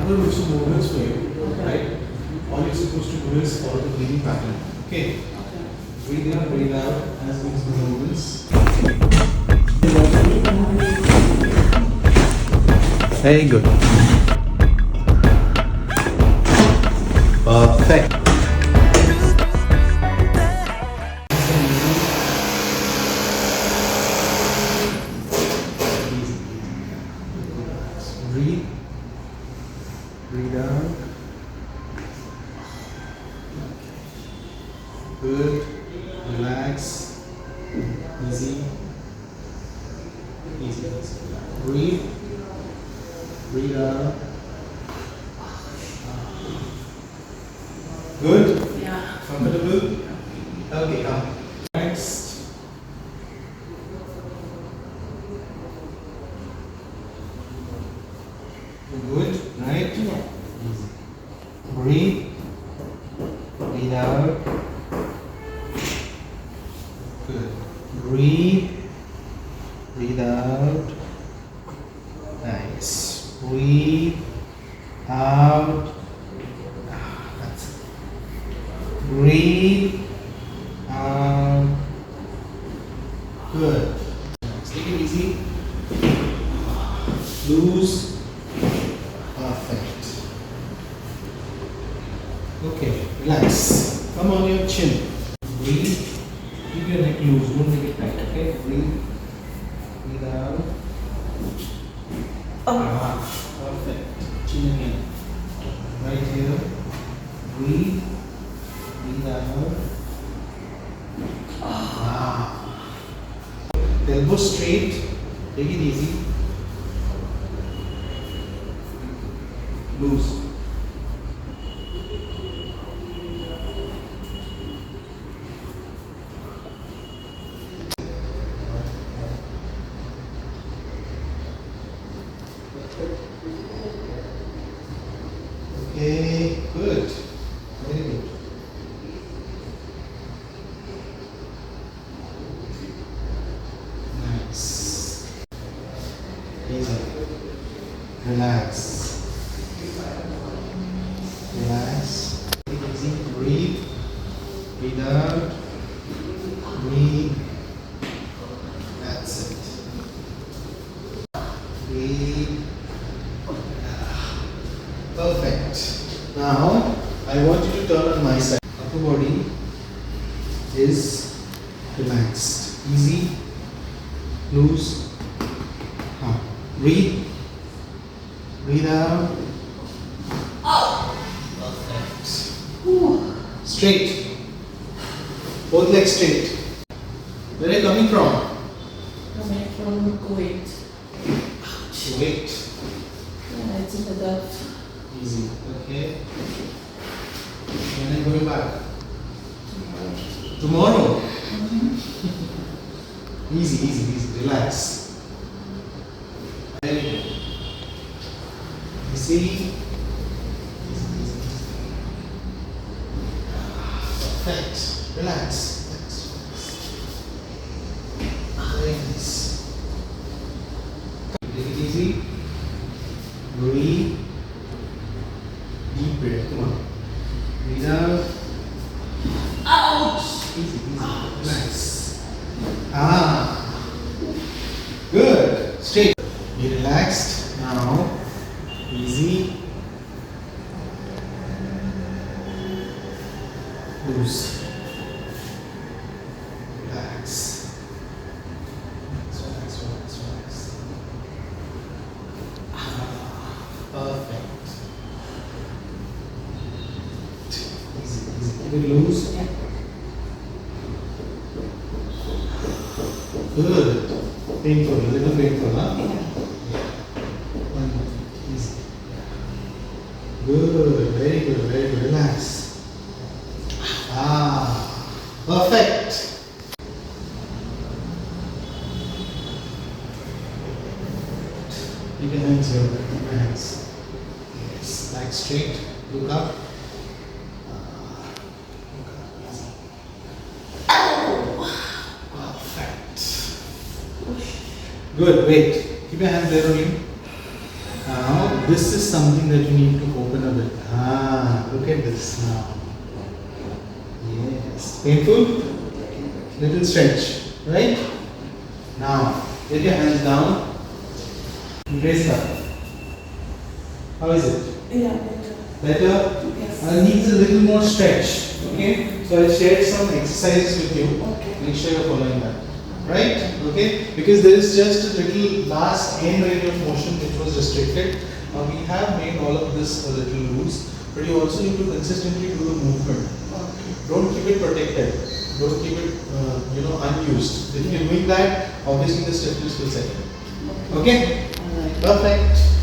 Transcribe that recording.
I'm going to do some movements for you, right? All you're supposed to do is follow the breathing pattern. Okay? Breathe in, breathe out as these movements. Very good. Perfect. Breathe. Breathe out. Good. Relax. Easy. Easy. Breathe. Breathe out. Good? Yeah. Comfortable? Okay, come. Next. Good, right? Yeah. Easy. Breathe. Breathe out. Good. Breathe. Breathe out. Nice. Breathe out. That's it. Breathe out. Good. Take it easy. Loose. Perfect. Okay, relax. Come on your chin. Breathe. Keep your neck loose. Don't make it tight. Okay? Breathe. Breathe out. Perfect. Chin again. Right here. Breathe. Breathe out. Elbow straight. Take it easy. Loose. Okay, good. Very good. Nice. Easy. Relax. Relax. Take it easy. Breathe. Breathe out. Breathe. That's it. Breathe. Perfect. Now, I want you to turn on my side. Upper body is relaxed. Easy. Loose. Breathe. Breathe out. Perfect. Straight. Both legs straight. Where are you coming from? Coming from Kuwait. Wait. Yeah, it's in the Gulf. Easy. Okay. When are you going back? Tomorrow? Easy, easy, easy. Relax. Very good. You see? Easy, easy. Perfect. Relax. Very nice. Take it easy. Breathe. Deep breath. Come on. Breathe out. Out. Easy, easy. Relax. Good. Straight. Be relaxed. Now. Easy. Loose. Relax. Relax, relax, relax. Perfect. Easy, easy. Keep it loose. Yeah. Good. Painful, a little painful, huh? Yeah. One more. Easy. Good, very good, very good. Relax. Perfect. Keep your hands here, keep your hands. Yes, back straight, look up. Look up, easy. Perfect. Good, wait. Keep your hands there only. Now, this is something that you need to open a bit. Look at this now. Yes. Painful? Little stretch, right? Now, get your hands down. Raise up. How is it? Yeah, better. Better? Yes. Needs a little more stretch. Okay? So I'll share some exercises with you. Okay. Make sure you're following that. Right? Okay? Because there is just a little last end range of motion which was restricted. We have made all of this a little loose, but you also need to consistently do the movement. Okay. Don't keep it protected. Don't keep it, unused. If you're doing that, obviously the stiffness will set in. Okay? Alright. Perfect.